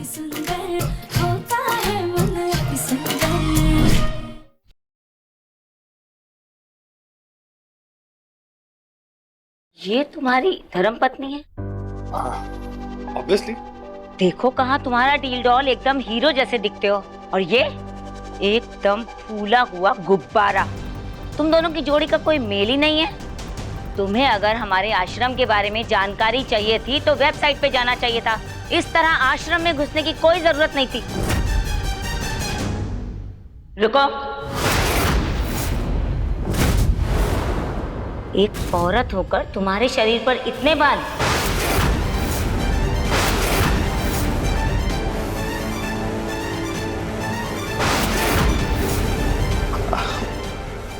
सुंदर होता है मन अति सुंदर। ये तुम्हारी धर्मपत्नी है? ऑब्वियसली। देखो कहाँ तुम्हारा डील डॉल एकदम हीरो जैसे दिखते हो, और ये एकदम फूला हुआ गुब्बारा। तुम दोनों की जोड़ी का कोई मेल ही नहीं है। तुम्हें अगर हमारे आश्रम के बारे में जानकारी चाहिए थी तो वेबसाइट पे जाना चाहिए था। इस तरह आश्रम में घुसने की कोई जरूरत नहीं थी। रुको, एक औरत होकर तुम्हारे शरीर पर इतने बाल?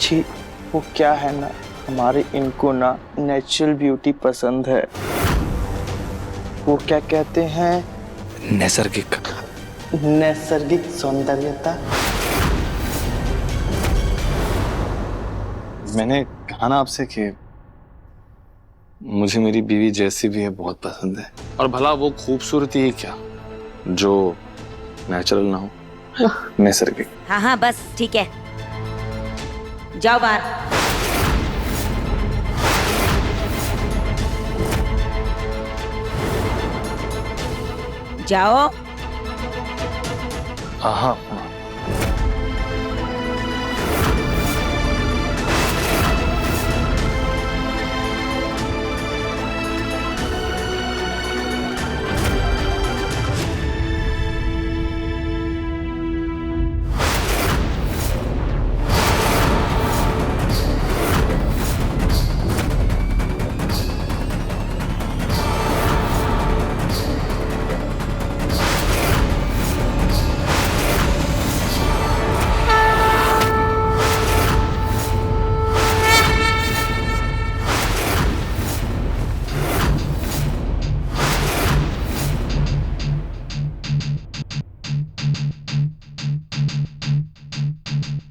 जी वो क्या है ना, हमारे इनको ना नेचुरल ब्यूटी पसंद है। वो क्या कहते हैं, नैसर्गिक सौंदर्यता। मैंने कहा ना आपसे कि मुझे मेरी बीवी जैसी भी है बहुत पसंद है, और भला वो खूबसूरती ही क्या जो नेचुरल ना हो, नैसर्गिक। हाँ हाँ बस ठीक है, जाओ बाहर। जाओ। हाँ।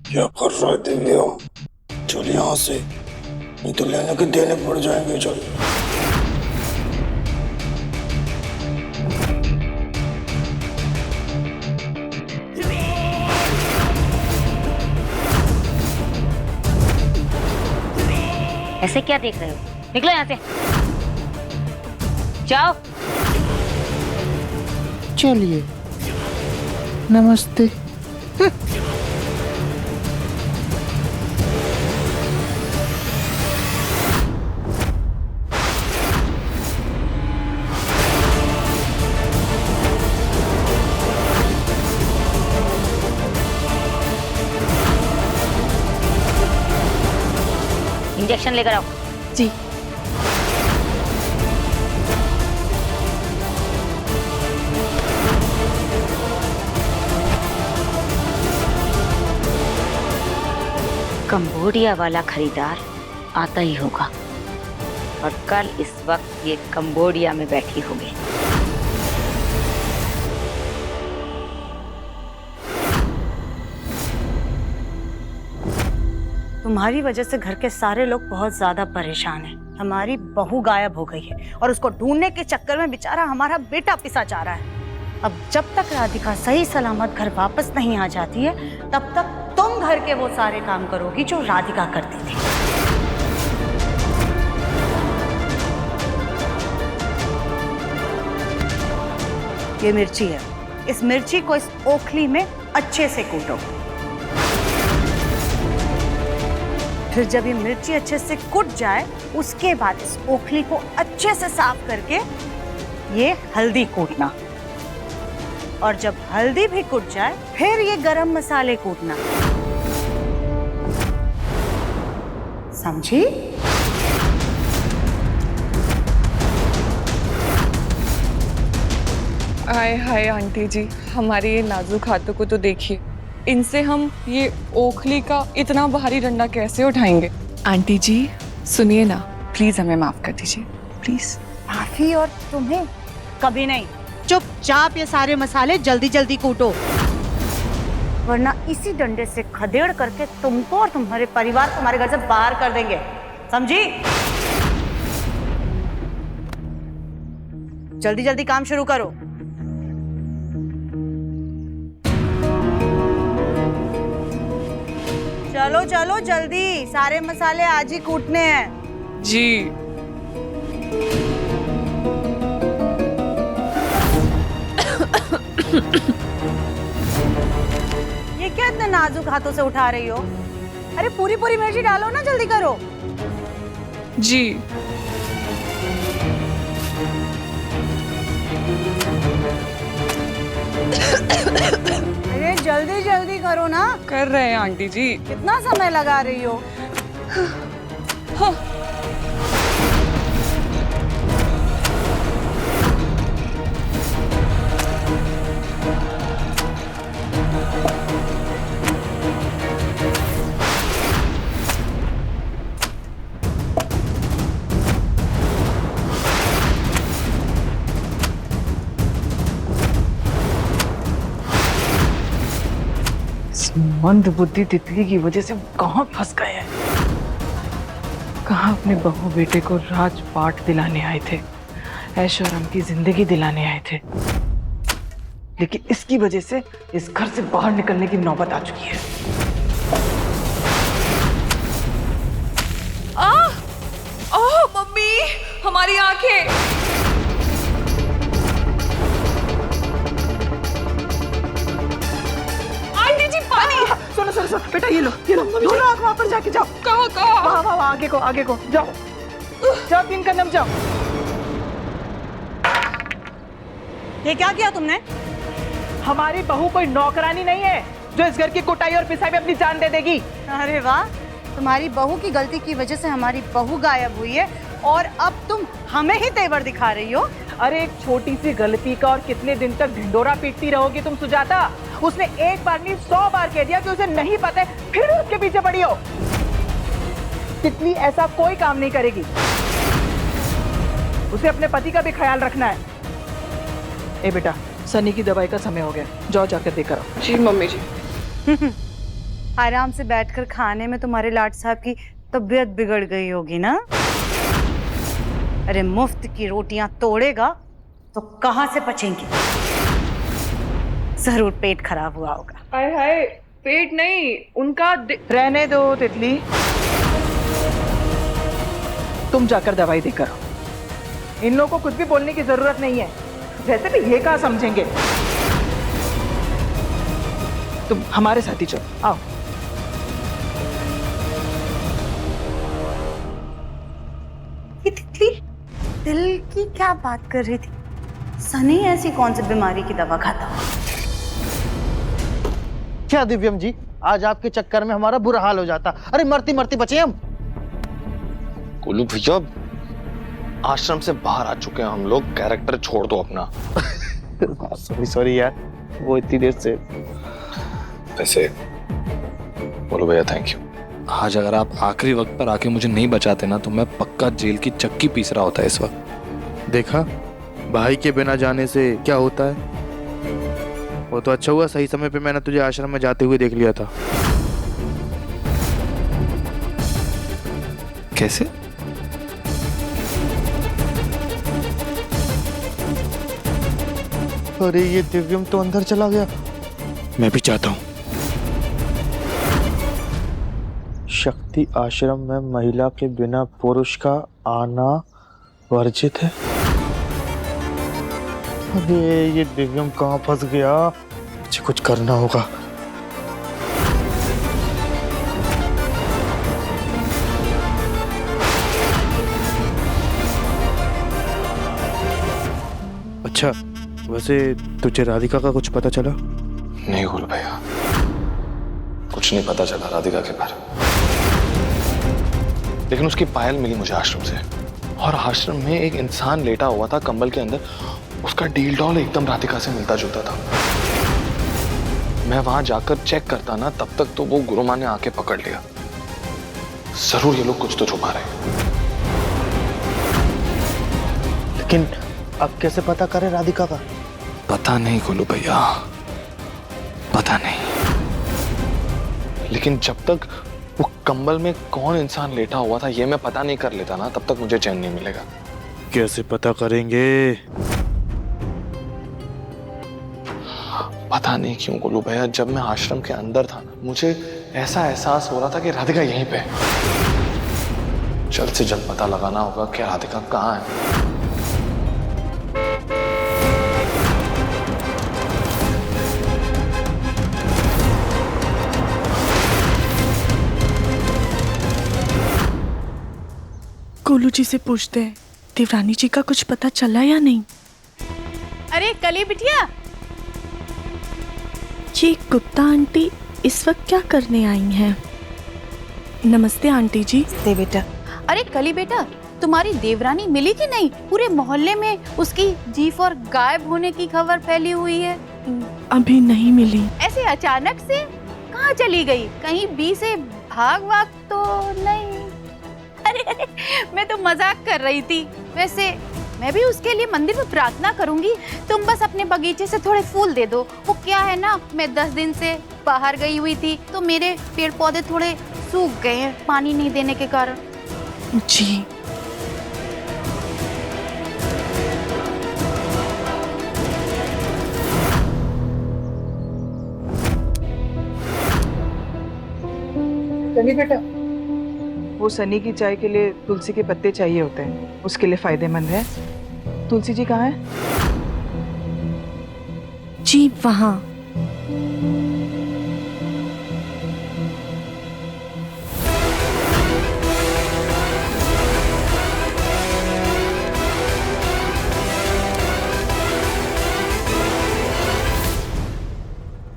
क्या कर रहा है दिल्ली? चल यहाँ से, नहीं तो लेने के देने पड़ जाएंगे। चल। ऐसे क्या देख रहे हो? निकलो यहाँ से, जाओ। चलिए, नमस्ते। इंजेक्शन लेकर आओ। जी। कंबोडिया वाला खरीदार आता ही होगा, और कल इस वक्त ये कंबोडिया में बैठी होगी। तुम्हारी वजह से घर के सारे लोग बहुत ज्यादा परेशान हैं। हमारी बहू गायब हो गई है और उसको ढूंढने के चक्कर में बेचारा हमारा बेटा पिसा जा रहा है। अब जब तक राधिका सही सलामत घर वापस नहीं आ जाती है, तब तक तुम घर के वो सारे काम करोगी जो राधिका करती थी। ये मिर्ची है, इस मिर्ची को इस ओखली में अच्छे से कूटो। फिर जब ये मिर्ची अच्छे से कुट जाए, उसके बाद इस ओखली को अच्छे से साफ करके ये हल्दी कूटना, और जब हल्दी भी कुट जाए फिर ये गरम मसाले कूटना। समझी? हाय हाय आंटी जी, हमारे ये नाजुक हाथों को तो देखिए, इनसे हम ये ओखली का इतना भारी डंडा कैसे उठाएंगे। आंटी जी सुनिए ना, प्लीज हमें माफ कर दीजिए, प्लीज। माफी और तुम्हें कभी नहीं। चुपचाप ये सारे मसाले जल्दी जल्दी कूटो, वरना इसी डंडे से खदेड़ करके तुमको और तुम्हारे परिवार को हमारे घर से बाहर कर देंगे। समझी? जल्दी जल्दी काम शुरू करो। चलो चलो जल्दी, सारे मसाले आज ही कूटने हैं। जी। ये क्या इतने नाजुक हाथों से उठा रही हो? अरे पूरी पूरी मिर्ची डालो ना, जल्दी करो। जी। अरे जल्दी जल्दी करो ना। कर रहे हैं आंटी जी। कितना समय लगा रही हो? हाँ। मंद बुद्धि तितली की वजह से कहाँ फंस गए हैं। कहाँ अपने बहू बेटे को राजपाट दिलाने आए थे, ऐश और आराम की जिंदगी दिलाने आए थे, लेकिन इसकी वजह से इस घर से बाहर निकलने की नौबत आ चुकी है। मम्मी, हमारी आंखें। सुनो सुनो सुनो बेटा, ये लो दोनों आँख वहाँ पर जाके जाओ। कहाँ कहाँ? वहाँ वहाँ आगे को जाओ जाओ, 3 कदम जाओ। ये क्या किया तुमने? हमारी बहू कोई नौकरानी नहीं है जो इस घर की कुटाई और पिसाई में अपनी जान दे देगी। अरे वाह, तुम्हारी बहू की गलती की वजह से हमारी बहू गायब हुई है और अब तुम हमें ही तेवर दिखा रही हो। अरे एक छोटी सी गलती का और कितने दिन तक ढिंडोरा पीटती रहोगी तुम सुजाता? उसने एक बार नहीं 100 बार कह दिया कि उसे नहीं पता है, फिर उसके पीछे पड़ी हो। तितली ऐसा कोई काम नहीं करेगी। उसे अपने पति का भी ख्याल रखना है। ए बेटा, सनी की दवाई का समय हो गया, जाओ जाकर देकर आओ। जी मम्मी जी। आराम से बैठकर खाने में तुम्हारे लाट साहब की तबीयत बिगड़ गई होगी ना? अरे मुफ्त की रोटियां तोड़ेगा तो कहां से पचेंगी? जरूर पेट खराब हुआ होगा। हाय हाय, पेट नहीं, उनका रहने दो तितली, तुम जाकर दवाई देकर आओ। इन लोगों को कुछ भी बोलने की जरूरत नहीं है, वैसे भी ये कहाँ समझेंगे। तुम हमारे साथ ही चलो, आओ। ये तितली दिल की क्या बात कर रही थी? सनी ऐसी कौन सी बीमारी की दवा खाता हो? क्या दिव्यम जी, आज आपके चक्कर में हमारा बुरा हाल हो जाता। अरे मरती मरती बचे हम। गोलू भैया, आश्रम से बाहर आ चुके हैं हम लोग, कैरेक्टर छोड़ दो अपना। सॉरी सॉरी यार, वो इतनी देर से। वैसे गोलू भैया थैंक यू। आज अगर आप आखिरी वक्त पर आके मुझे नहीं बचाते ना, तो मैं पक्का जेल की चक्की पीस रहा होता है इस वक्त। देखा, भाई के बिना जाने से क्या होता है। वो तो अच्छा हुआ सही समय पे मैंने तुझे आश्रम में जाते हुए देख लिया था। कैसे? अरे ये दिव्यम तो अंदर चला गया। मैं भी चाहता हूँ। शक्ति आश्रम में महिला के बिना पुरुष का आना वर्जित है। अबे ये दिव्यम कहाँ फंस गया? मुझे कुछ करना होगा। अच्छा, वैसे तुझे राधिका का कुछ पता चला? नहीं गोलू भैया, कुछ नहीं पता चला राधिका के बारे में, लेकिन उसकी पायल मिली मुझे आश्रम से, और आश्रम में एक इंसान लेटा हुआ था कंबल के अंदर, उसका डील डॉल एकदम राधिका से मिलता जुलता था। मैं वहां जाकर चेक करता ना, तब तक तो वो गुरुमा ने आके पकड़ लिया। जरूर ये लोग कुछ तो छुपा रहे हैं। लेकिन अब कैसे पता करें राधिका का? पता नहीं गोलू भैया, पता नहीं, लेकिन जब तक वो कंबल में कौन इंसान लेटा हुआ था ये मैं पता नहीं कर लेता ना, तब तक मुझे चैन नहीं मिलेगा। कैसे पता करेंगे? पता नहीं क्यों गोलू भैया, जब मैं आश्रम के अंदर था ना, मुझे ऐसा एहसास हो रहा था कि राधिका यहीं पे है। जल्द से जल्द पता लगाना होगा कि राधिका कहाँ है। गोलू जी से पूछते हैं देवरानी जी का कुछ पता चला या नहीं। अरे कली बिटिया, ये गुप्ता आंटी इस वक्त क्या करने आई हैं? नमस्ते आंटी जी। दे बेटा। अरे कली बेटा, तुम्हारी देवरानी मिली कि नहीं? पूरे मोहल्ले में उसकी जीप और गायब होने की खबर फैली हुई है। अभी नहीं मिली। ऐसे अचानक से कहाँ चली गई? कहीं बी से भाग तो नहीं? अरे मैं तो मजाक कर रही थी। वैसे मैं भी उसके लिए मंदिर में प्रार्थना करूंगी। तुम बस अपने बगीचे से थोड़े फूल दे दो। वो क्या है ना, मैं 10 दिन से बाहर गई हुई थी तो मेरे पेड़ पौधे थोड़े सूख गए हैं पानी नहीं देने के कारण। जी। सनी बेटा, वो सनी की चाय के लिए तुलसी के पत्ते चाहिए होते हैं, उसके लिए फायदेमंद है। तुलसी जी कहाँ है? जी वहाँ।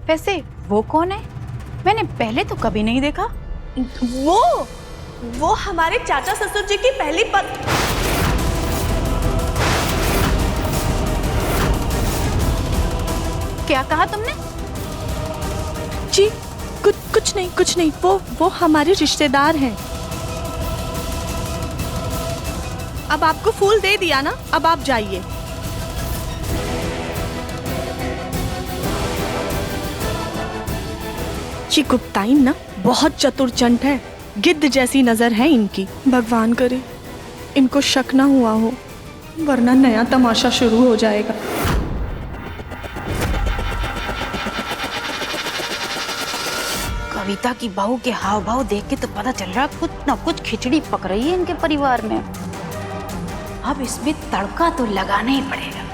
वैसे वो कौन है? मैंने पहले तो कभी नहीं देखा। वो हमारे चाचा ससुर जी की पहली क्या कहा तुमने? जी कुछ नहीं। वो हमारे रिश्तेदार हैं। अब आपको फूल दे दिया ना, अब आप जाइए। जी गुप्ताइन ना बहुत चतुर चंट है, गिद्ध जैसी नजर है इनकी। भगवान करे इनको शक ना हुआ हो, वरना नया तमाशा शुरू हो जाएगा। कविता की बहू के हाव भाव देख के तो पता चल रहा कुछ न कुछ खिचड़ी पक रही है इनके परिवार में। अब इसमें तड़का तो लगाना ही पड़ेगा।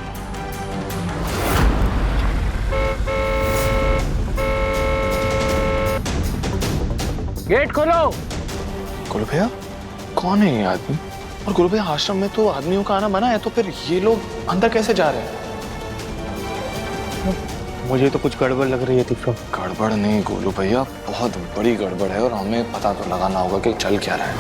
गेट खोलो। गोलू भैया, कौन है ये आदमी? और गोलू भैया, आश्रम में तो आदमियों का आना मना है, तो फिर ये लोग अंदर कैसे जा रहे हैं? मुझे तो कुछ गड़बड़ लग रही है दीपक। गड़बड़ नहीं गोलू भैया, बहुत बड़ी गड़बड़ है और हमें पता तो लगाना होगा कि चल क्या रहा है।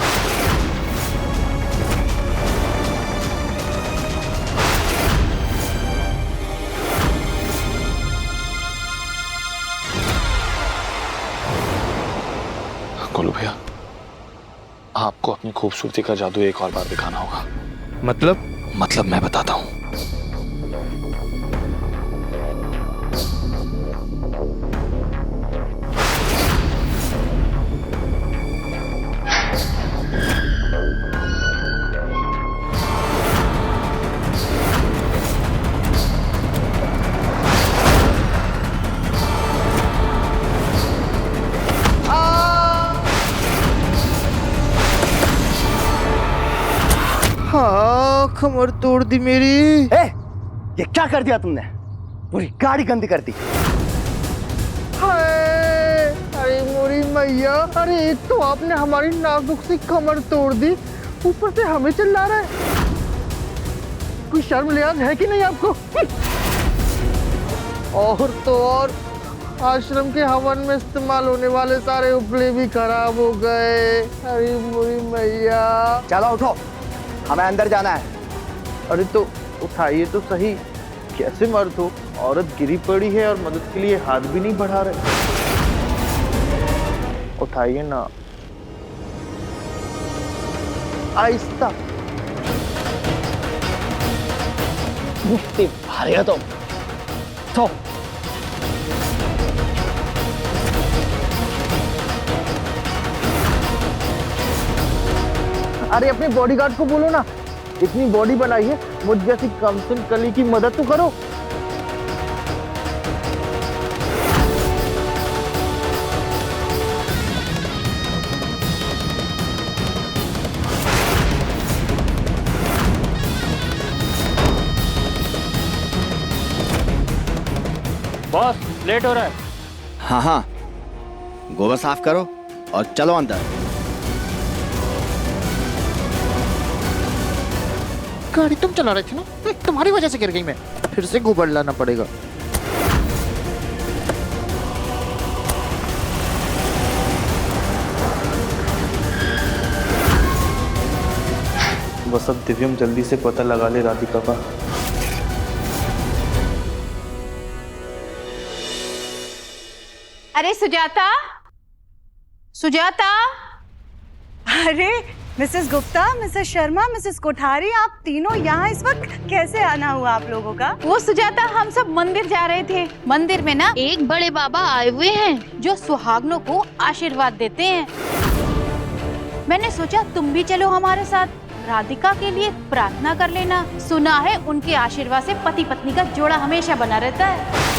गोलू भैया, आपको अपनी खूबसूरती का जादू एक और बार दिखाना होगा। मतलब मैं बताता हूँ। हाँ, कमर तोड़ दी मेरी। ये क्या कर दिया तुमने? पूरी गाड़ी गंदी कर दी। हाय, अरे मोरी मैया, अरे एक तो आपने हमारी नाजुक सी कमर तोड़ दी, ऊपर से हमें चिल्ला रहा है। कोई शर्म लिहाज है कि नहीं आपको? और तो और आश्रम के हवन में इस्तेमाल होने वाले सारे उपले भी खराब हो गए। अरे मोरी मैया। चलो उठो, हमें अंदर जाना है। अरे तो उठाइए तो सही, कैसे मर्द हो? औरत गिरी पड़ी है और मदद के लिए हाथ भी नहीं बढ़ा रहे। उठाइए ना, आहिस्ता। मुफ्ती भारी है तुम। तो अरे अपने बॉडीगार्ड को बोलो ना, इतनी बॉडी बनाई है, मुझ जैसी कमसिन कली की मदद तो करो। बॉस लेट हो रहा है। हाँ हाँ, गोबर साफ करो और चलो अंदर। गाड़ी तुम चला रहे थे ना, तुम्हारी वजह से गिर गई मैं। फिर से गोबर लाना पड़ेगा। बस अब दिव्यम जल्दी से पता लगा ले राधिका का। अरे सुजाता, सुजाता। अरे Mrs Gupta, Mrs Sharma, Mrs Kothari, आप तीनों यहाँ इस वक्त कैसे आना हुआ आप लोगों का? वो सुजाता, हम सब मंदिर जा रहे थे। मंदिर में ना एक बड़े बाबा आए हुए हैं जो सुहागनों को आशीर्वाद देते हैं। मैंने सोचा तुम भी चलो हमारे साथ, राधिका के लिए प्रार्थना कर लेना। सुना है उनके आशीर्वाद से पति पत्नी का जोड़ा हमेशा बना रहता है।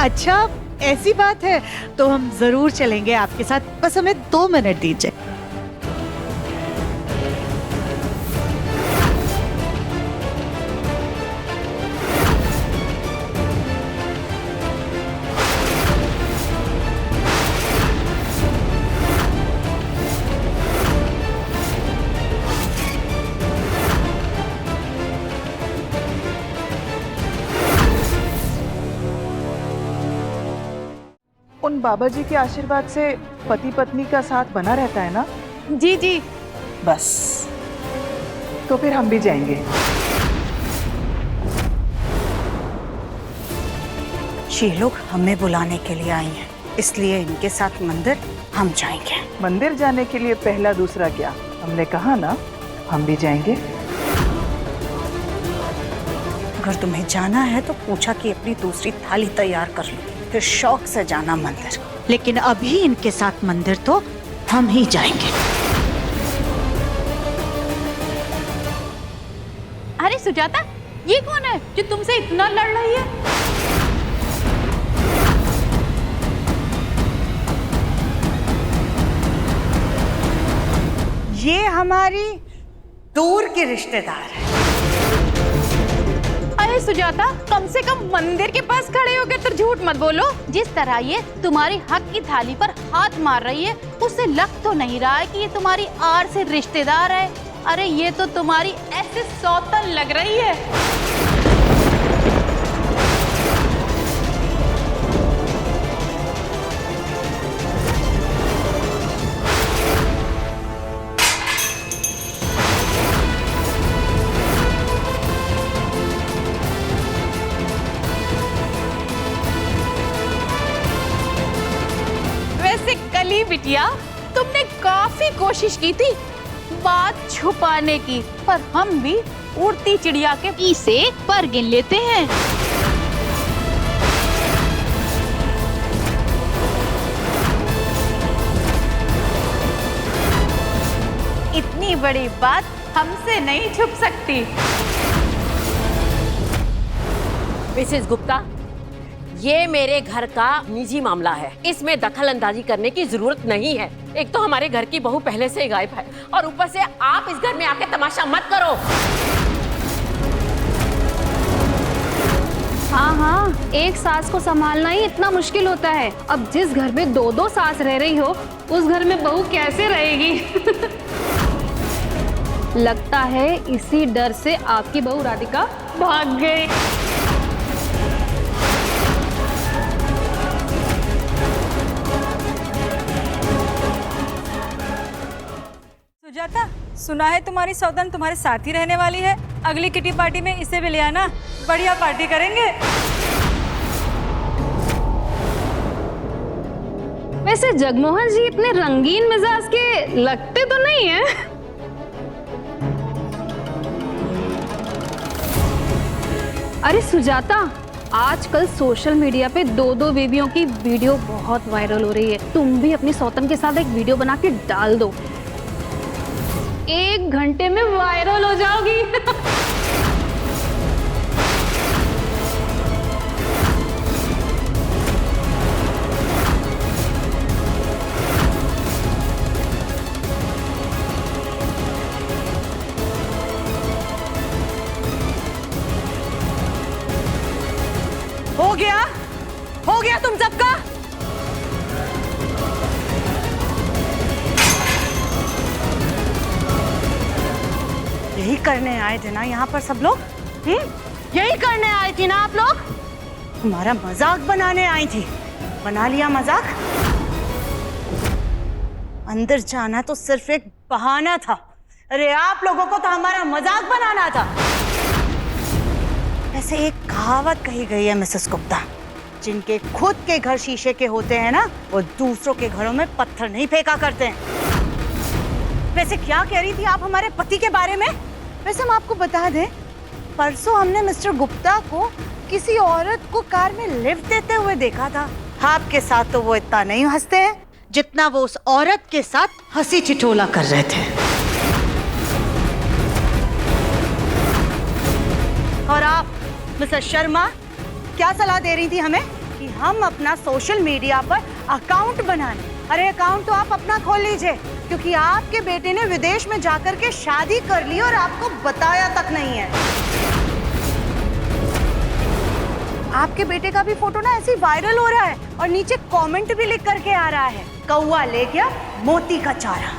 अच्छा, ऐसी बात है तो हम जरूर चलेंगे आपके साथ, बस हमें 2 मिनट दीजिए। उन बाबा जी के आशीर्वाद से पति पत्नी का साथ बना रहता है ना? जी जी। बस तो फिर हम भी जाएंगे। ये लोग हमें बुलाने के लिए आई हैं, इसलिए इनके साथ मंदिर हम जाएंगे। मंदिर जाने के लिए पहला दूसरा क्या, हमने कहा ना हम भी जाएंगे। अगर तुम्हें जाना है तो पूछा कि अपनी दूसरी थाली तैयार कर लो, फिर शौक से जाना मंदिर। लेकिन अभी इनके साथ मंदिर तो हम ही जाएंगे। अरे सुजाता, ये कौन है जो तुमसे इतना लड़ रही है? ये हमारी दूर के रिश्तेदार है। अरे सुजाता, कम से कम मंदिर के पास खड़े होकर तो झूठ मत बोलो। जिस तरह ये तुम्हारी हक की थाली पर हाथ मार रही है, उससे लग तो नहीं रहा है कि ये तुम्हारी आड़ से रिश्तेदार है। अरे ये तो तुम्हारी ऐसे सौतन लग रही है। कली बिटिया, तुमने काफी कोशिश की थी बात छुपाने की, पर हम भी उड़ती चिड़िया के पी से पर गिन लेते हैं। इतनी बड़ी बात हमसे नहीं छुप सकती। मिसेस गुप्ता, ये मेरे घर का निजी मामला है, इसमें दखल अंदाजी करने की जरूरत नहीं है। एक तो हमारे घर की बहू पहले से गायब है और ऊपर से आप इस घर में आके तमाशा मत करो। हाँ हाँ, एक सास को संभालना ही इतना मुश्किल होता है। अब जिस घर में 2-2 सास रह रही हो, उस घर में बहू कैसे रहेगी? लगता है इसी डर से आपकी बहू राधिका भाग गई। सुजाता, सुना है तुम्हारी सौतन तुम्हारे साथ ही रहने वाली है। अगली किटी पार्टी में इसे भी ले आना, बढ़िया पार्टी करेंगे। वैसे जगमोहन जी इतने रंगीन मिजाज के लगते तो नहीं हैं। अरे सुजाता, आजकल सोशल मीडिया पे 2-2 बेबियों की वीडियो बहुत वायरल हो रही है। तुम भी अपनी सौतन के साथ एक वीडियो बना के डाल दो, 1 घंटे में वायरल हो जाओगी। हो गया तुम सबका। यही करने आए थे ना यहाँ पर सब लोग? यही करने आए थे ना आप लोग? हमारा मजाक बनाने आई थी, बना लिया मजाक। अंदर जाना तो सिर्फ एक बहाना था। अरे आप लोगों को तो हमारा मजाक बनाना था। ऐसे एक कहावत कही गई है मिसेस गुप्ता, जिनके खुद के घर शीशे के होते हैं ना, वो दूसरों के घरों में पत्थर नहीं फेंका करते हैं। वैसे क्या कह रही थी आप हमारे पति के बारे में? वैसे हम आपको बता दें, परसों हमने मिस्टर गुप्ता को किसी औरत को कार में लिफ्ट देते हुए देखा था। आपके साथ तो वो इतना नहीं हंसते हैं जितना वो उस औरत के साथ हंसी ठिठोला कर रहे थे। और आप मिस्टर शर्मा क्या सलाह दे रही थी हमें कि हम अपना सोशल मीडिया पर अकाउंट बनाने। अरे अकाउंट तो आप अपना खोल लीजिए, क्योंकि आपके बेटे ने विदेश में जाकर के शादी कर ली और आपको बताया तक नहीं है। आपके बेटे का भी फोटो ना ऐसे वायरल हो रहा है और नीचे कमेंट भी लिख करके आ रहा है, कौवा ले गया मोती का चारा।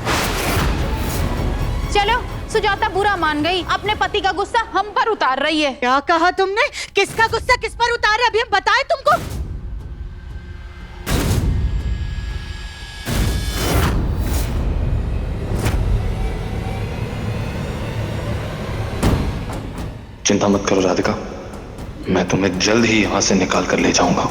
चलो सुजाता बुरा मान गई, अपने पति का गुस्सा हम पर उतार रही है। क्या कहा तुमने? किसका गुस्सा किस पर उतार है? अभी हम बताए तुमको। चिंता मत करो राधिका, मैं तुम्हें जल्द ही यहाँ से निकाल कर ले जाऊंगा।